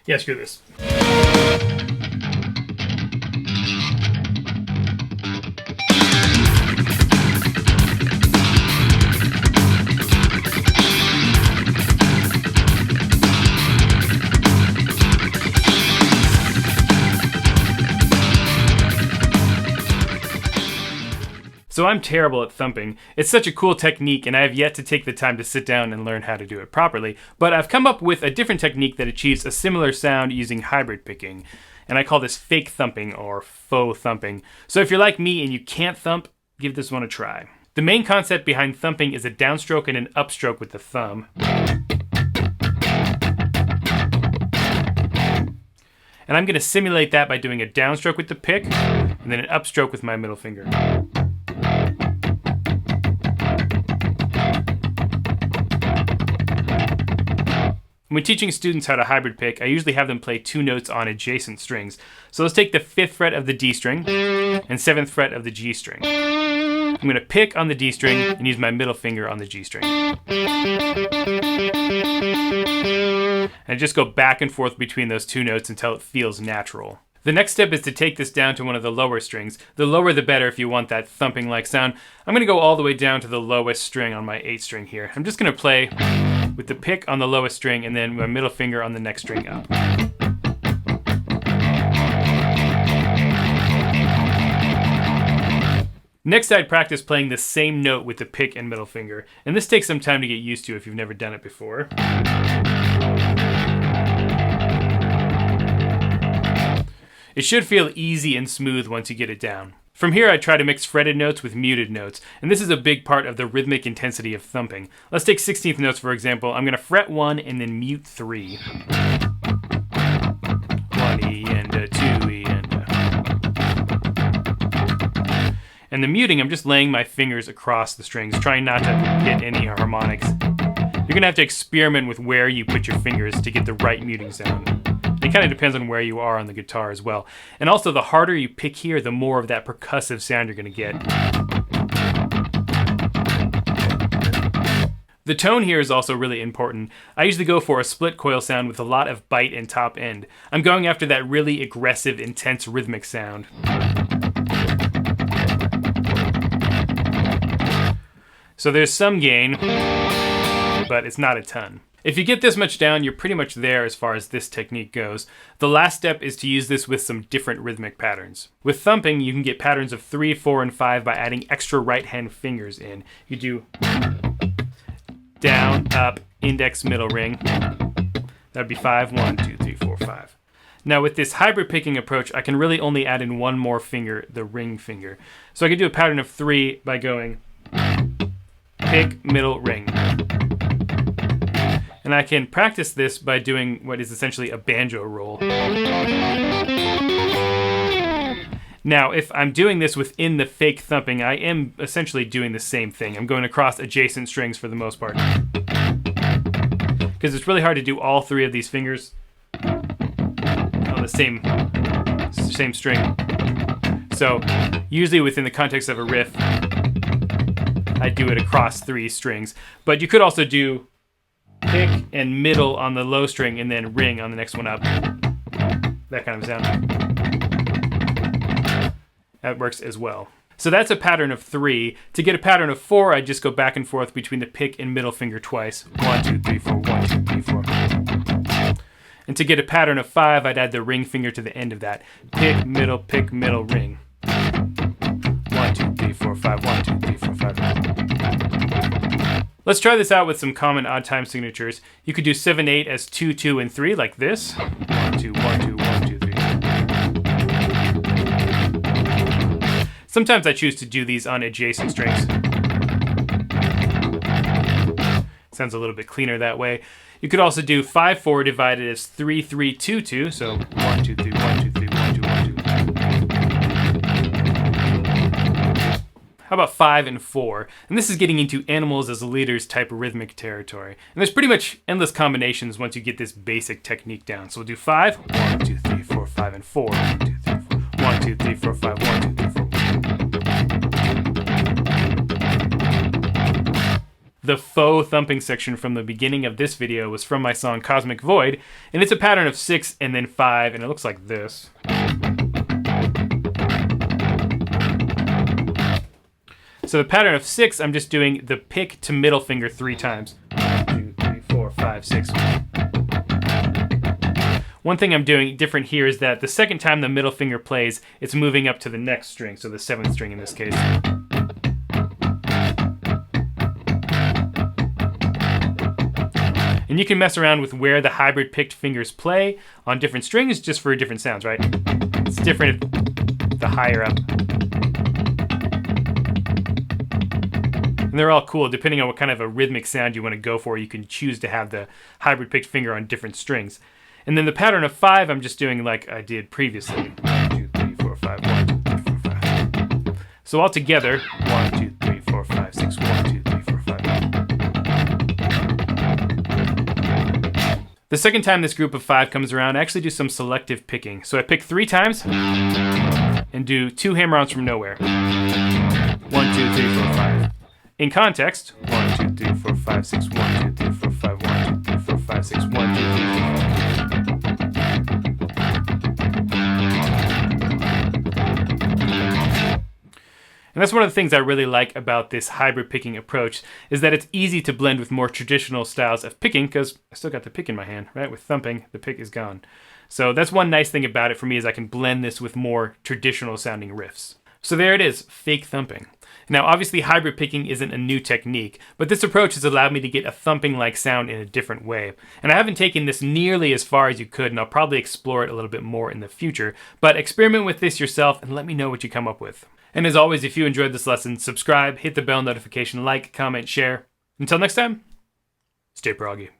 Yeah, screw this. So I'm terrible at thumping. It's such a cool technique, and I have yet to take the time to sit down and learn how to do it properly. But I've come up with a different technique that achieves a similar sound using hybrid picking. And I call this fake thumping or faux thumping. So if you're like me and you can't thump, give this one a try. The main concept behind thumping is a downstroke and an upstroke with the thumb. And I'm going to simulate that by doing a downstroke with the pick and then an upstroke with my middle finger. When teaching students how to hybrid pick, I usually have them play two notes on adjacent strings. So let's take the 5th fret of the D string and 7th fret of the G string. I'm going to pick on the D string and use my middle finger on the G string. And just go back and forth between those two notes until it feels natural. The next step is to take this down to one of the lower strings. The lower the better if you want that thumping-like sound. I'm going to go all the way down to the lowest string on my 8th string here. I'm just going to play with the pick on the lowest string and then my middle finger on the next string up. Next, I'd practice playing the same note with the pick and middle finger. And this takes some time to get used to if you've never done it before. It should feel easy and smooth once you get it down. From here, I try to mix fretted notes with muted notes, and this is a big part of the rhythmic intensity of thumping. Let's take 16th notes, for example. I'm going to fret 1 and then mute 3. 1 E and a 2 E and a... And the muting, I'm just laying my fingers across the strings, trying not to hit any harmonics. You're going to have to experiment with where you put your fingers to get the right muting sound. It kind of depends on where you are on the guitar as well. And also, the harder you pick here, the more of that percussive sound you're going to get. The tone here is also really important. I usually go for a split coil sound with a lot of bite and top end. I'm going after that really aggressive, intense rhythmic sound. So there's some gain, but it's not a ton. If you get this much down, you're pretty much there as far as this technique goes. The last step is to use this with some different rhythmic patterns. With thumping, you can get patterns of 3, 4, and 5 by adding extra right-hand fingers in. You do down, up, index, middle ring. That'd be 5, 1, 2, 3, 4, 5. Now with this hybrid picking approach, I can really only add in one more finger, the ring finger. So I can do a pattern of 3 by going pick, middle, ring. And I can practice this by doing what is essentially a banjo roll. Now, if I'm doing this within the fake thumping, I am essentially doing the same thing. I'm going across adjacent strings for the most part. Because it's really hard to do all 3 of these fingers on the same string. So, usually within the context of a riff, I do it across 3 strings. But you could also do pick and middle on the low string and then ring on the next one up. That kind of sound. That works as well. So that's a pattern of 3. To get a pattern of 4, I just go back and forth between the pick and middle finger twice. 1, 2, 3, 4, 1, 2, 3, 4. And to get a pattern of 5, I'd add the ring finger to the end of that. Pick, middle, ring. 1, 2, 3, 4, 5, 1, 2, 3, 4, 5. Let's try this out with some common odd time signatures. You could do 7, 8 as 2, 2, and 3 like this. 1, 2, 1, 2, 1, 2, 3. Sometimes I choose to do these on adjacent strings. Sounds a little bit cleaner that way. You could also do 5, 4 divided as 3, 3, 2, 2. So 1, 2, 3, 1, 2, 3, 1, 2, 1, 2. How about 5 and 4? And this is getting into animals as leaders type rhythmic territory. And there's pretty much endless combinations once you get this basic technique down. So we'll do 5, 1, 2, 3, 4, 5, and 4. 1, 2, 3, 4. 1, 2, 3, 4, 5, 1, 2, 3, 4. the faux thumping section from the beginning of this video was from my song Cosmic Void, and it's a pattern of 6 and then 5, and it looks like this. So the pattern of 6, I'm just doing the pick to middle finger 3 times. 1, 2, 3, 4, 5, 6. One thing I'm doing different here is that the second time the middle finger plays, it's moving up to the next string, so the 7th string in this case. And you can mess around with where the hybrid picked fingers play on different strings just for different sounds, right? It's different the higher up. And they're all cool. Depending on what kind of a rhythmic sound you want to go for, you can choose to have the hybrid picked finger on different strings. And then the pattern of 5, I'm just doing like I did previously. 1, 2, 3, 4, 5, 1, 2, 3, 4, 5. So all together, 1, 2, 3, 4, 5, 6, 1, 2, 3, 4, 5. The second time this group of 5 comes around, I actually do some selective picking. So I pick 3 times and do 2 hammer-ons from nowhere. 1, 2, 3, 4, 5. In context, 1, 2, 3, 4, 5, 6, 1, 2, 3, 4, 5, 1, 2, 3, 4, 5, 6, 1, 2, 3, 4, 5. And that's one of the things I really like about this hybrid picking approach, is that it's easy to blend with more traditional styles of picking, because I still got the pick in my hand, right? With thumping, the pick is gone. So that's one nice thing about it for me, is I can blend this with more traditional sounding riffs. So there it is, fake thumping. Now obviously hybrid picking isn't a new technique, but this approach has allowed me to get a thumping-like sound in a different way. And I haven't taken this nearly as far as you could, and I'll probably explore it a little bit more in the future. But experiment with this yourself and let me know what you come up with. And as always, if you enjoyed this lesson, subscribe, hit the bell notification, like, comment, share. Until next time, stay proggy.